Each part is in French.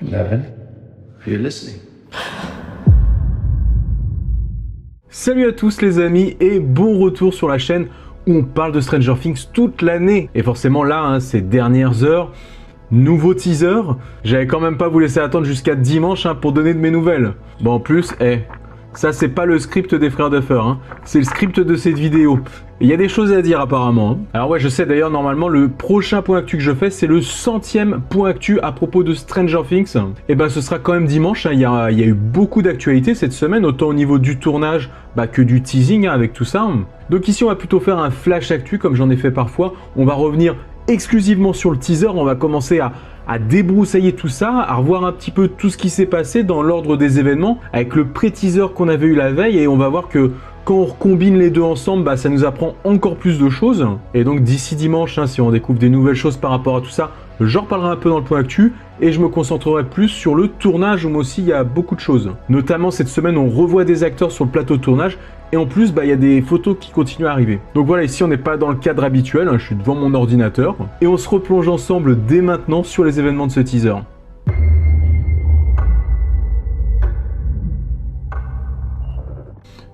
11, you're listening. Salut à tous les amis et bon retour sur la chaîne où on parle de Stranger Things toute l'année. Et forcément là, ces dernières heures, nouveau teaser. J'avais quand même pas vous laisser attendre jusqu'à dimanche pour donner de mes nouvelles. Bon en plus, ça c'est pas le script des frères Duffer, c'est le script de cette vidéo. Il y a des choses à dire apparemment. Alors ouais, je sais d'ailleurs, normalement le prochain point actu que je fais, c'est le 100e point actu à propos de Stranger Things. Et ben ce sera quand même dimanche, il y a eu beaucoup d'actualités cette semaine, autant au niveau du tournage que du teasing avec tout ça. Donc ici on va plutôt faire un flash actu comme j'en ai fait parfois. On va revenir exclusivement sur le teaser, on va commencer à débroussailler tout ça, à revoir un petit peu tout ce qui s'est passé dans l'ordre des événements avec le pré-teaser qu'on avait eu la veille, et on va voir que quand on recombine les deux ensemble, ça nous apprend encore plus de choses. Et donc d'ici dimanche, si on découvre des nouvelles choses par rapport à tout ça, j'en reparlerai un peu dans le point actu et je me concentrerai plus sur le tournage où moi aussi il y a beaucoup de choses. Notamment cette semaine, on revoit des acteurs sur le plateau de tournage et en plus il y a des photos qui continuent à arriver. Donc voilà, ici on n'est pas dans le cadre habituel, je suis devant mon ordinateur et on se replonge ensemble dès maintenant sur les événements de ce teaser.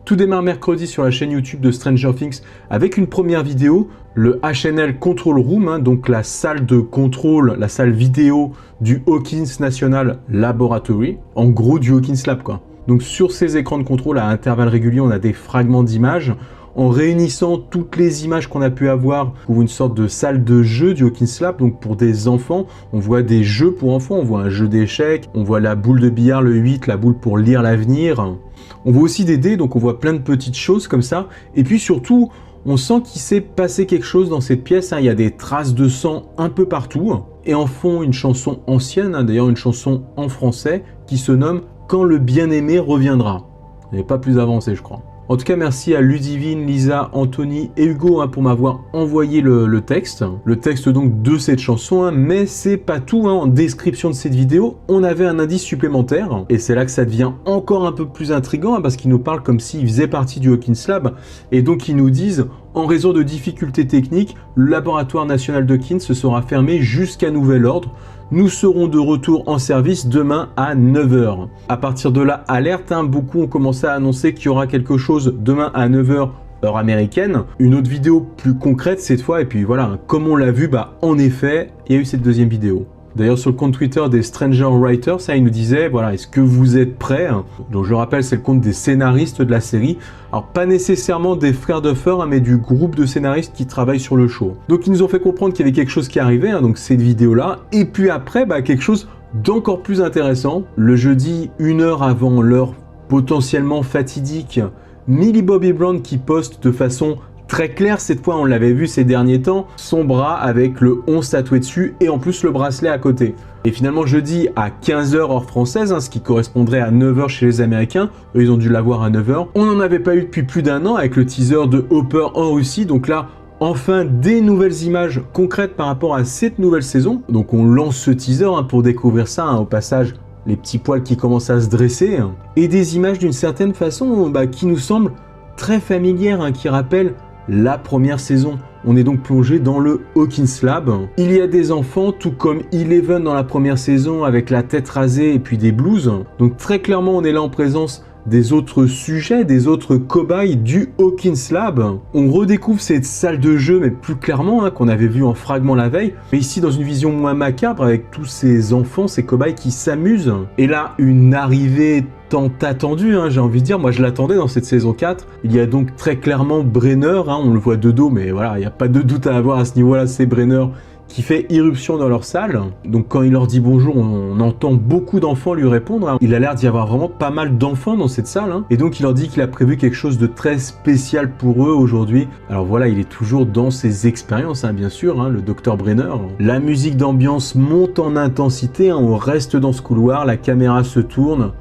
Tout démarre mercredi sur la chaîne YouTube de Stranger Things avec une première vidéo, le HNL Control Room, donc la salle de contrôle, la salle vidéo du Hawkins National Laboratory, en gros du Hawkins Lab quoi. Donc sur ces écrans de contrôle à intervalles réguliers, on a des fragments d'images. En réunissant toutes les images qu'on a pu avoir, on voit une sorte de salle de jeu du Hawkins Lab, donc pour des enfants, on voit des jeux pour enfants, on voit un jeu d'échecs, on voit la boule de billard, le 8, la boule pour lire l'avenir. On voit aussi des dés, donc on voit plein de petites choses comme ça. Et puis surtout, on sent qu'il s'est passé quelque chose dans cette pièce. Il y a des traces de sang un peu partout. Et en fond, une chanson ancienne, d'ailleurs une chanson en français, qui se nomme « Quand le bien-aimé reviendra ». Elle n'est pas plus avancée, je crois. En tout cas, merci à Ludivine, Lisa, Anthony et Hugo pour m'avoir envoyé le texte. Le texte donc de cette chanson, mais c'est pas tout. En description de cette vidéo, on avait un indice supplémentaire. Et c'est là que ça devient encore un peu plus intriguant, parce qu'ils nous parlent comme s'ils faisaient partie du Hawkins Lab. Et donc ils nous disent, en raison de difficultés techniques, le laboratoire national d'Hawkins se sera fermé jusqu'à nouvel ordre. Nous serons de retour en service demain à 9 h. À partir de là, alerte, beaucoup ont commencé à annoncer qu'il y aura quelque chose demain à 9 h, heure américaine. Une autre vidéo plus concrète cette fois, et puis voilà, comme on l'a vu, en effet, il y a eu cette deuxième vidéo. D'ailleurs, sur le compte Twitter des Stranger Writers, il nous disait, voilà, est-ce que vous êtes prêts? Donc je rappelle, c'est le compte des scénaristes de la série. Alors pas nécessairement des frères Duffer, mais du groupe de scénaristes qui travaillent sur le show. Donc ils nous ont fait comprendre qu'il y avait quelque chose qui arrivait, donc cette vidéo-là. Et puis après, quelque chose d'encore plus intéressant. Le jeudi, 1 heure avant l'heure potentiellement fatidique, Millie Bobby Brown qui poste de façon très clair, cette fois on l'avait vu ces derniers temps, son bras avec le 11 tatoué dessus et en plus le bracelet à côté. Et finalement jeudi à 15 h heure française, ce qui correspondrait à 9 h chez les Américains, eux ils ont dû l'avoir à 9 h. On n'en avait pas eu depuis plus d'un an avec le teaser de Hopper en Russie, donc là enfin des nouvelles images concrètes par rapport à cette nouvelle saison. Donc on lance ce teaser pour découvrir ça, au passage les petits poils qui commencent à se dresser, et des images d'une certaine façon qui nous semblent très familières, qui rappellent la première saison. On est donc plongé dans le Hawkins Lab. Il y a des enfants, tout comme Eleven dans la première saison avec la tête rasée et puis des blues. Donc très clairement, on est là en présence des autres sujets, des autres cobayes du Hawkins Lab. On redécouvre cette salle de jeu, mais plus clairement, qu'on avait vu en fragment la veille, mais ici dans une vision moins macabre avec tous ces enfants, ces cobayes qui s'amusent. Et là, une arrivée tant attendue, j'ai envie de dire, moi je l'attendais dans cette saison 4. Il y a donc très clairement Brenner, on le voit de dos, mais voilà, il n'y a pas de doute à avoir à ce niveau-là, c'est Brenner qui fait irruption dans leur salle. Donc quand il leur dit bonjour, on entend beaucoup d'enfants lui répondre. Il a l'air d'y avoir vraiment pas mal d'enfants dans cette salle. Et donc il leur dit qu'il a prévu quelque chose de très spécial pour eux aujourd'hui. Alors voilà, il est toujours dans ses expériences, bien sûr, le docteur Brenner. La musique d'ambiance monte en intensité, on reste dans ce couloir, la caméra se tourne.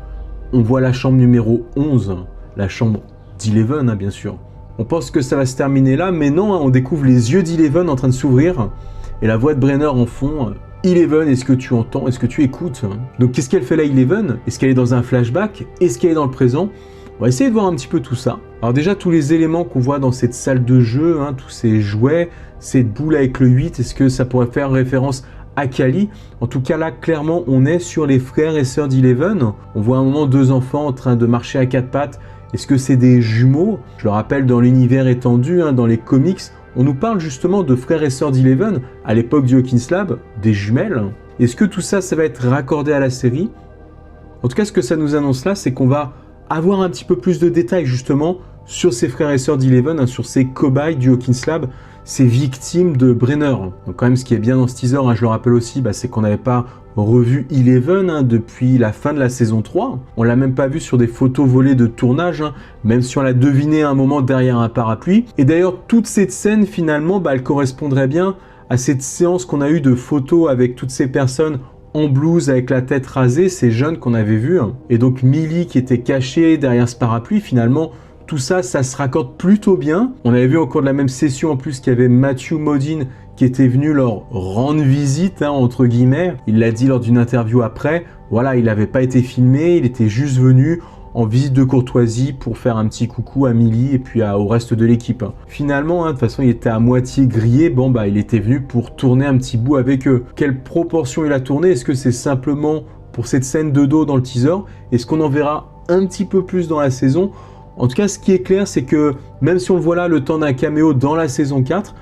On voit la chambre numéro 11, la chambre d'Eleven, bien sûr. On pense que ça va se terminer là, mais non, on découvre les yeux d'Eleven en train de s'ouvrir. Et la voix de Brenner en fond, Eleven, est-ce que tu entends? Est-ce que tu écoutes? Donc qu'est-ce qu'elle fait là, Eleven? Est-ce qu'elle est dans un flashback? Est-ce qu'elle est dans le présent? On va essayer de voir un petit peu tout ça. Alors déjà, tous les éléments qu'on voit dans cette salle de jeu, tous ces jouets, cette boule avec le 8, est-ce que ça pourrait faire référence à Cali. En tout cas là, clairement, on est sur les frères et sœurs d'Eleven. On voit à un moment 2 enfants en train de marcher à 4 pattes. Est-ce que c'est des jumeaux? Je le rappelle, dans l'univers étendu, dans les comics, on nous parle justement de frères et sœurs d'Eleven, à l'époque du Hawkins Lab, des jumelles. Est-ce que tout ça, ça va être raccordé à la série? En tout cas, ce que ça nous annonce là, c'est qu'on va avoir un petit peu plus de détails justement sur ces frères et sœurs d'Eleven, sur ces cobayes du Hawkins Lab, ces victimes de Brenner. Donc quand même, ce qui est bien dans ce teaser, je le rappelle aussi, c'est qu'on n'avait pas revu Eleven depuis la fin de la saison 3. On l'a même pas vu sur des photos volées de tournage, même si on l'a deviné à un moment derrière un parapluie. Et d'ailleurs, toute cette scène, finalement, elle correspondrait bien à cette séance qu'on a eue de photos avec toutes ces personnes en blouse avec la tête rasée, ces jeunes qu'on avait vus. Et donc Millie qui était cachée derrière ce parapluie, finalement, tout ça, ça se raccorde plutôt bien. On avait vu au cours de la même session en plus qu'il y avait Matthew Modine qui était venu leur rendre visite, entre guillemets. Il l'a dit lors d'une interview après. Voilà, il n'avait pas été filmé, il était juste venu en visite de courtoisie pour faire un petit coucou à Millie et puis au reste de l'équipe. Finalement, de toute façon, il était à moitié grillé. Il était venu pour tourner un petit bout avec eux. Quelle proportion il a tourné? Est-ce que c'est simplement pour cette scène de dos dans le teaser? Est-ce qu'on en verra un petit peu plus dans la saison? En tout cas, ce qui est clair, c'est que même si on le voit là, le temps d'un caméo dans la saison 4,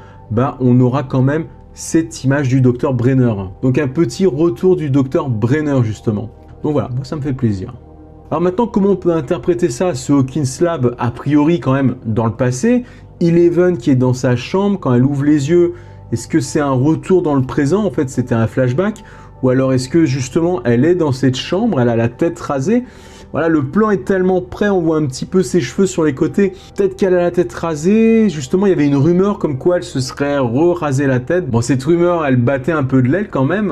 on aura quand même cette image du Dr Brenner. Donc un petit retour du Dr Brenner, justement. Donc voilà, moi ça me fait plaisir. Alors maintenant, comment on peut interpréter ça, ce Hawkins Lab, a priori quand même dans le passé? Eleven qui est dans sa chambre, quand elle ouvre les yeux, est-ce que c'est un retour dans le présent? En fait, c'était un flashback? Ou alors est-ce que justement, elle est dans cette chambre, elle a la tête rasée? Voilà, le plan est tellement près, on voit un petit peu ses cheveux sur les côtés. Peut-être qu'elle a la tête rasée. Justement, il y avait une rumeur comme quoi elle se serait rasé la tête. Bon, cette rumeur, elle battait un peu de l'aile quand même.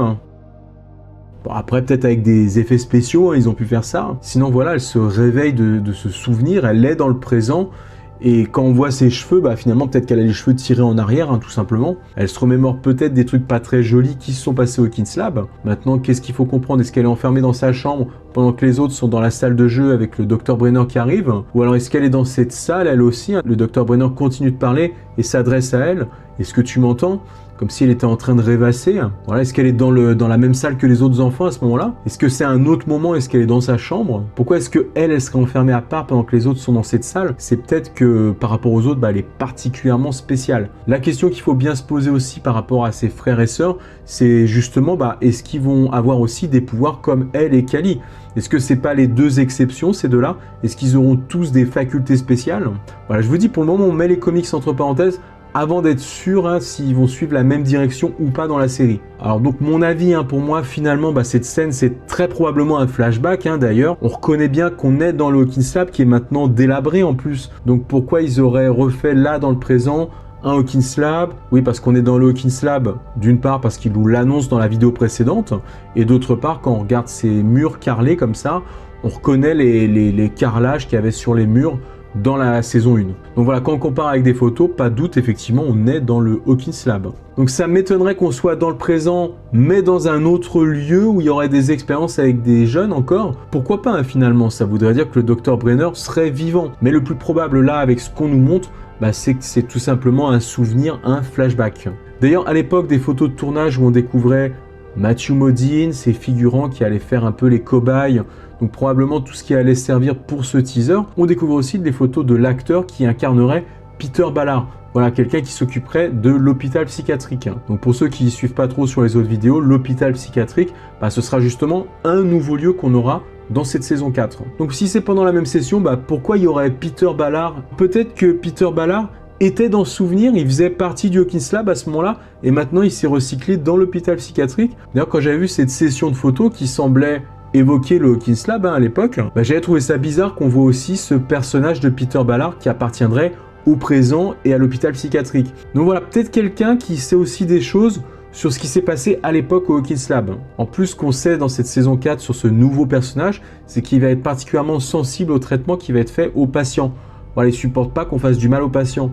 Bon, après, peut-être avec des effets spéciaux, ils ont pu faire ça. Sinon, voilà, elle se réveille de ce souvenir, elle est dans le présent. Et quand on voit ses cheveux, finalement, peut-être qu'elle a les cheveux tirés en arrière, tout simplement. Elle se remémore peut-être des trucs pas très jolis qui se sont passés au Hawkins Lab. Maintenant, qu'est-ce qu'il faut comprendre? Est-ce qu'elle est enfermée dans sa chambre pendant que les autres sont dans la salle de jeu avec le Dr Brenner qui arrive? Ou alors est-ce qu'elle est dans cette salle, elle aussi? Le Dr Brenner continue de parler et s'adresse à elle. Est-ce que tu m'entends? Comme si elle était en train de rêvasser. Voilà, est-ce qu'elle est dans la même salle que les autres enfants à ce moment-là? Est-ce que c'est un autre moment? Est-ce qu'elle est dans sa chambre? Pourquoi est-ce qu'elle serait enfermée à part pendant que les autres sont dans cette salle? C'est peut-être que par rapport aux autres, elle est particulièrement spéciale. La question qu'il faut bien se poser aussi par rapport à ses frères et sœurs, c'est justement, est-ce qu'ils vont avoir aussi des pouvoirs comme elle et Cali? Est-ce que c'est pas les deux exceptions, ces deux-là? Est-ce qu'ils auront tous des facultés spéciales? Voilà, je vous dis, pour le moment, on met les comics entre parenthèses, avant d'être sûr s'ils vont suivre la même direction ou pas dans la série. Alors donc mon avis, pour moi finalement, cette scène c'est très probablement un flashback d'ailleurs. On reconnaît bien qu'on est dans le Hawkins Lab qui est maintenant délabré en plus. Donc pourquoi ils auraient refait là dans le présent un Hawkins Lab? Oui, parce qu'on est dans le Hawkins Lab, d'une part parce qu'ils nous l'annoncent dans la vidéo précédente, et d'autre part quand on regarde ces murs carrelés comme ça, on reconnaît les carrelages qu'il y avait sur les murs dans la saison 1. Donc voilà, quand on compare avec des photos, pas de doute, effectivement, on est dans le Hawkins Lab. Donc ça m'étonnerait qu'on soit dans le présent, mais dans un autre lieu où il y aurait des expériences avec des jeunes encore. Pourquoi pas, finalement? Ça voudrait dire que le Dr Brenner serait vivant. Mais le plus probable là, avec ce qu'on nous montre, c'est que c'est tout simplement un souvenir, un flashback. D'ailleurs, à l'époque des photos de tournage où on découvrait Matthew Modine, ses figurants qui allaient faire un peu les cobayes, donc probablement tout ce qui allait servir pour ce teaser. On découvre aussi des photos de l'acteur qui incarnerait Peter Ballard. Voilà, quelqu'un qui s'occuperait de l'hôpital psychiatrique. Donc pour ceux qui ne suivent pas trop sur les autres vidéos, l'hôpital psychiatrique, ce sera justement un nouveau lieu qu'on aura dans cette saison 4. Donc si c'est pendant la même session, pourquoi il y aurait Peter Ballard? Peut-être que Peter Ballard était dans ce souvenir, il faisait partie du Hawkins Lab à ce moment-là, et maintenant il s'est recyclé dans l'hôpital psychiatrique. D'ailleurs, quand j'avais vu cette session de photos qui semblait évoquer le Hawkins Lab à l'époque, j'avais trouvé ça bizarre qu'on voit aussi ce personnage de Peter Ballard qui appartiendrait au présent et à l'hôpital psychiatrique. Donc voilà, peut-être quelqu'un qui sait aussi des choses sur ce qui s'est passé à l'époque au Hawkins Lab. En plus, ce qu'on sait dans cette saison 4 sur ce nouveau personnage, c'est qu'il va être particulièrement sensible au traitement qui va être fait aux patients. Voilà, il ne supporte pas qu'on fasse du mal aux patients.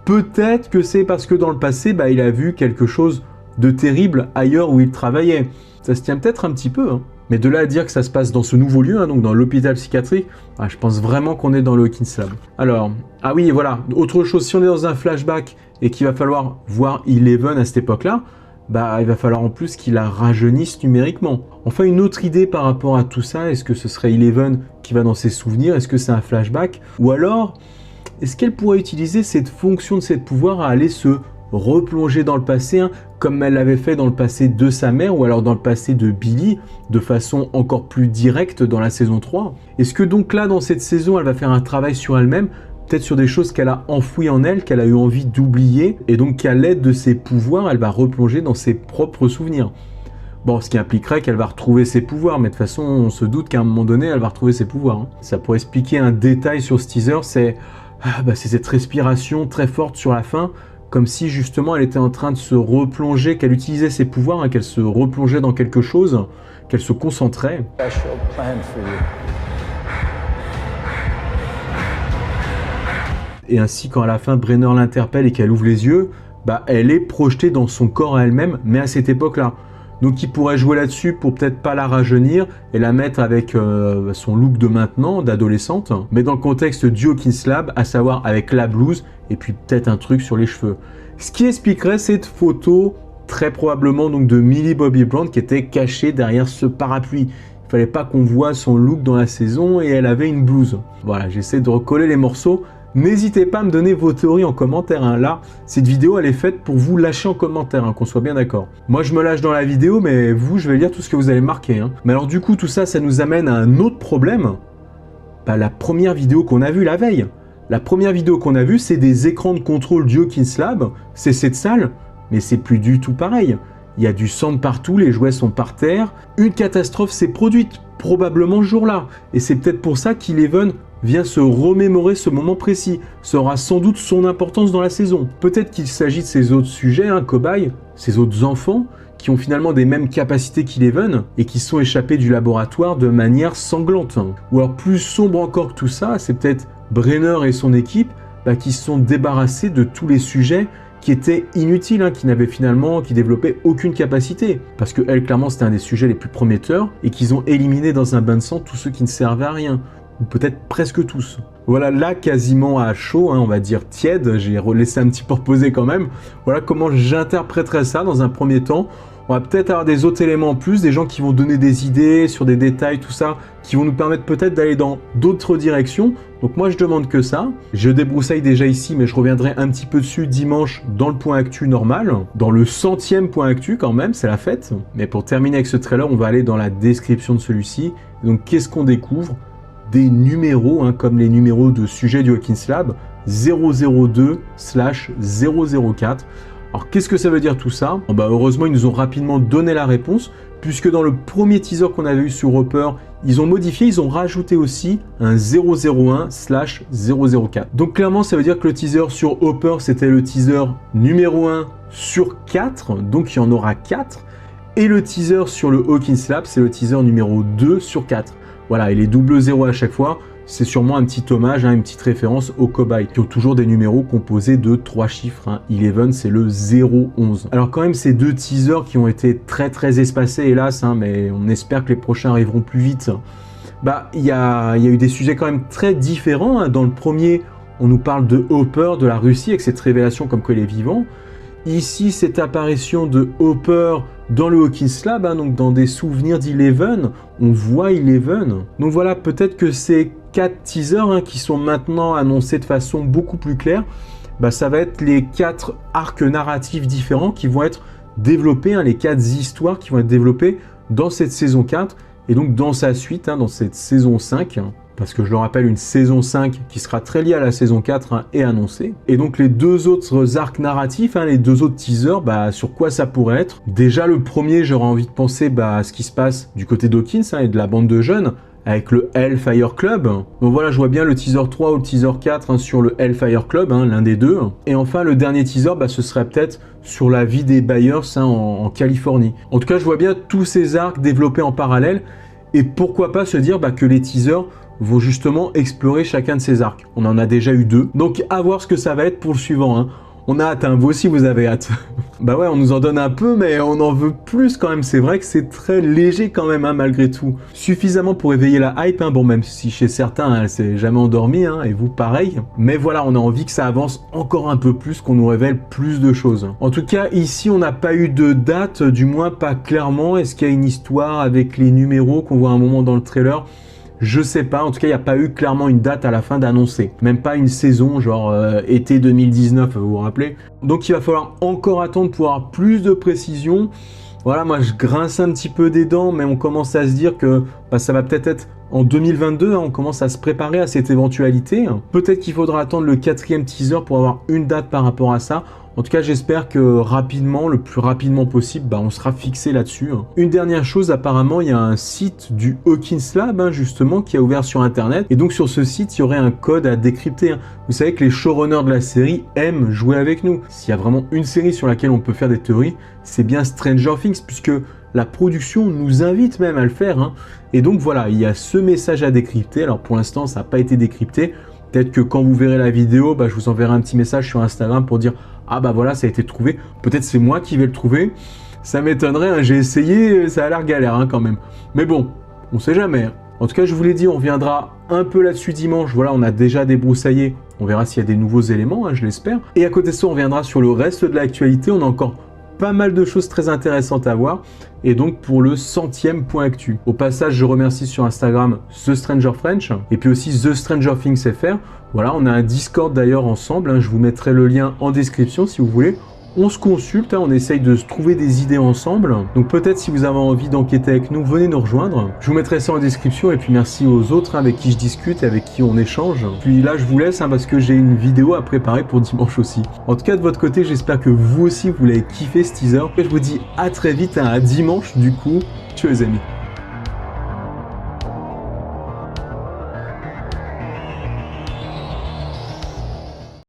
Peut-être que c'est parce que dans le passé, il a vu quelque chose de terrible ailleurs où il travaillait. Ça se tient peut-être un petit peu, Mais de là à dire que ça se passe dans ce nouveau lieu, donc dans l'hôpital psychiatrique, je pense vraiment qu'on est dans le Hawkins Lab. Alors, oui, voilà, autre chose, si on est dans un flashback et qu'il va falloir voir Eleven à cette époque-là, bah il va falloir en plus qu'il la rajeunisse numériquement. Enfin, une autre idée par rapport à tout ça, est-ce que ce serait Eleven qui va dans ses souvenirs? Est-ce que c'est un flashback? Ou alors, est-ce qu'elle pourrait utiliser cette fonction de cette pouvoir à aller se replonger dans le passé, hein, comme elle l'avait fait dans le passé de sa mère ou alors dans le passé de Billy, de façon encore plus directe dans la saison 3? Est-ce que donc là, dans cette saison, elle va faire un travail sur elle-même, peut-être sur des choses qu'elle a enfouies en elle, qu'elle a eu envie d'oublier, et donc qu'à l'aide de ses pouvoirs, elle va replonger dans ses propres souvenirs? Bon, ce qui impliquerait qu'elle va retrouver ses pouvoirs, mais de toute façon, on se doute qu'à un moment donné, elle va retrouver ses pouvoirs, hein. Ça pourrait expliquer un détail sur ce teaser, c'est cette respiration très forte sur la fin, comme si justement elle était en train de se replonger, qu'elle utilisait ses pouvoirs, hein, qu'elle se replongeait dans quelque chose, qu'elle se concentrait. Special plan for you. Et ainsi, quand à la fin Brenner l'interpelle et qu'elle ouvre les yeux, bah, elle est projetée dans son corps à elle-même, mais à cette époque-là. Donc il pourrait jouer là-dessus pour peut-être pas la rajeunir et la mettre avec son look de maintenant, d'adolescente, mais dans le contexte du Hawkins Lab, à savoir avec la blouse et puis peut-être un truc sur les cheveux. Ce qui expliquerait cette photo très probablement donc de Millie Bobby Brown qui était cachée derrière ce parapluie. Il fallait pas qu'on voit son look dans la saison et elle avait une blouse. Voilà, j'essaie de recoller les morceaux. N'hésitez pas à me donner vos théories en commentaire, hein. Là, cette vidéo, elle est faite pour vous lâcher en commentaire, hein, qu'on soit bien d'accord. Moi, je me lâche dans la vidéo, mais vous, je vais lire tout ce que vous allez marquer, hein. Mais alors du coup, tout ça, ça nous amène à un autre problème. Bah, la première vidéo qu'on a vue la veille. La première vidéo qu'on a vue, c'est des écrans de contrôle du Hawkins Lab. C'est cette salle, mais c'est plus du tout pareil. Il y a du sang de partout, les jouets sont par terre. Une catastrophe s'est produite, probablement ce jour-là. Et c'est peut-être pour ça qu'Eleven vient se remémorer ce moment précis. Ça aura sans doute son importance dans la saison. Peut-être qu'il s'agit de ces autres sujets, hein, cobayes, ces autres enfants, qui ont finalement des mêmes capacités qu'Eleven et qui sont échappés du laboratoire de manière sanglante. Ou alors plus sombre encore que tout ça, c'est peut-être Brenner et son équipe qui se sont débarrassés de tous les sujets qui étaient inutiles, hein, qui développaient aucune capacité. Parce que elle, clairement, c'était un des sujets les plus prometteurs et qu'ils ont éliminé dans un bain de sang tous ceux qui ne servaient à rien. Ou peut-être presque tous. Voilà, là, quasiment à chaud, hein, on va dire tiède, j'ai laissé un petit peu reposer quand même. Voilà comment j'interpréterais ça dans un premier temps. On va peut-être avoir des autres éléments en plus, des gens qui vont donner des idées sur des détails, tout ça, qui vont nous permettre peut-être d'aller dans d'autres directions. Donc moi, je demande que ça. Je débroussaille déjà ici, mais je reviendrai un petit peu dessus dimanche dans le point actu normal. Dans le 100e point actu quand même, c'est la fête. Mais pour terminer avec ce trailer, on va aller dans la description de celui-ci. Donc qu'est-ce qu'on découvre? Des numéros, hein, comme les numéros de sujet du Hawkins Lab, 002/004. Alors qu'est-ce que ça veut dire tout ça? Heureusement, ils nous ont rapidement donné la réponse, puisque dans le premier teaser qu'on avait eu sur Hopper, ils ont modifié, ils ont rajouté aussi un 001/004. Donc clairement, ça veut dire que le teaser sur Hopper, c'était le teaser numéro 1 sur 4, donc il y en aura 4. Et le teaser sur le Hawkins Lab, c'est le teaser numéro 2 sur 4. Voilà, et les double 0 à chaque fois, c'est sûrement un petit hommage, hein, une petite référence aux cobayes, qui ont toujours des numéros composés de 3 chiffres. Hein. Eleven, c'est le 011. Alors quand même, ces deux teasers qui ont été très espacés, hélas, hein, mais on espère que les prochains arriveront plus vite. Il y a eu des sujets quand même très différents. Hein. Dans le premier, on nous parle de Hopper, de la Russie, avec cette révélation comme qu'il est vivant. Ici, cette apparition de Hopper dans le Hawkins Lab, hein, donc dans des souvenirs d'Eleven, on voit Eleven. Donc voilà, peut-être que ces 4 teasers, hein, qui sont maintenant annoncés de façon beaucoup plus claire, ça va être les 4 arcs narratifs différents qui vont être développés, hein, les 4 histoires qui vont être développées dans cette saison 4 et donc dans sa suite, hein, dans cette saison 5. Parce que je le rappelle, une saison 5 qui sera très liée à la saison 4 hein, est annoncée. Et donc les deux autres arcs narratifs, hein, les deux autres teasers, sur quoi ça pourrait être? Déjà le premier, j'aurais envie de penser à ce qui se passe du côté d'Hawkins hein, et de la bande de jeunes, avec le Hellfire Club. Donc voilà, je vois bien le teaser 3 ou le teaser 4 hein, sur le Hellfire Club, hein, l'un des deux. Et enfin, le dernier teaser, ce serait peut-être sur la vie des Byers hein, en Californie. En tout cas, je vois bien tous ces arcs développés en parallèle. Et pourquoi pas se dire que les teasers vont justement explorer chacun de ces arcs. On en a déjà eu 2. Donc à voir ce que ça va être pour le suivant. Hein. On a hâte, hein, vous aussi vous avez hâte. Bah ouais, on nous en donne un peu, mais on en veut plus quand même. C'est vrai que c'est très léger quand même, hein, malgré tout. Suffisamment pour éveiller la hype, hein. Bon, même si chez certains, elle s'est jamais endormie, hein, et vous pareil. Mais voilà, on a envie que ça avance encore un peu plus, qu'on nous révèle plus de choses. En tout cas, ici, on n'a pas eu de date, du moins pas clairement. Est-ce qu'il y a une histoire avec les numéros qu'on voit un moment dans le trailer ? Je sais pas, en tout cas, il n'y a pas eu clairement une date à la fin d'annoncer. Même pas une saison, genre été 2019, vous vous rappelez. Donc il va falloir encore attendre pour avoir plus de précision. Voilà, moi je grince un petit peu des dents, mais on commence à se dire que bah, ça va peut-être être en 2022, hein, on commence à se préparer à cette éventualité. Peut-être qu'il faudra attendre le 4e teaser pour avoir une date par rapport à ça. En tout cas, j'espère que rapidement, le plus rapidement possible, bah, on sera fixé là-dessus. Une dernière chose, apparemment, il y a un site du Hawkins Lab, hein, justement, qui a ouvert sur Internet. Et donc, sur ce site, il y aurait un code à décrypter. Vous savez que les showrunners de la série aiment jouer avec nous. S'il y a vraiment une série sur laquelle on peut faire des théories, c'est bien Stranger Things, puisque la production nous invite même à le faire. Et donc, voilà, il y a ce message à décrypter. Alors, pour l'instant, ça n'a pas été décrypté. Peut-être que quand vous verrez la vidéo, bah, je vous enverrai un petit message sur Instagram pour dire « Ah bah voilà, ça a été trouvé. » Peut-être c'est moi qui vais le trouver. Ça m'étonnerait, hein. J'ai essayé, ça a l'air galère hein, quand même. Mais bon, on sait jamais. En tout cas, je vous l'ai dit, on reviendra un peu là-dessus dimanche. Voilà, on a déjà débroussaillé. On verra s'il y a des nouveaux éléments, hein, je l'espère. Et à côté de ça, on reviendra sur le reste de l'actualité. On a encore pas mal de choses très intéressantes à voir. Et donc pour le 100e point actu. Au passage, je remercie sur Instagram The Stranger French et puis aussi The Stranger Things FR. Voilà, on a un Discord d'ailleurs ensemble, hein, je vous mettrai le lien en description si vous voulez. On se consulte, hein, on essaye de se trouver des idées ensemble. Donc peut-être si vous avez envie d'enquêter avec nous, venez nous rejoindre. Je vous mettrai ça en description et puis merci aux autres hein, avec qui je discute et avec qui on échange. Puis là je vous laisse hein, parce que j'ai une vidéo à préparer pour dimanche aussi. En tout cas de votre côté, j'espère que vous aussi vous l'avez kiffé ce teaser. Et je vous dis à très vite, hein, à dimanche du coup. Ciao les amis.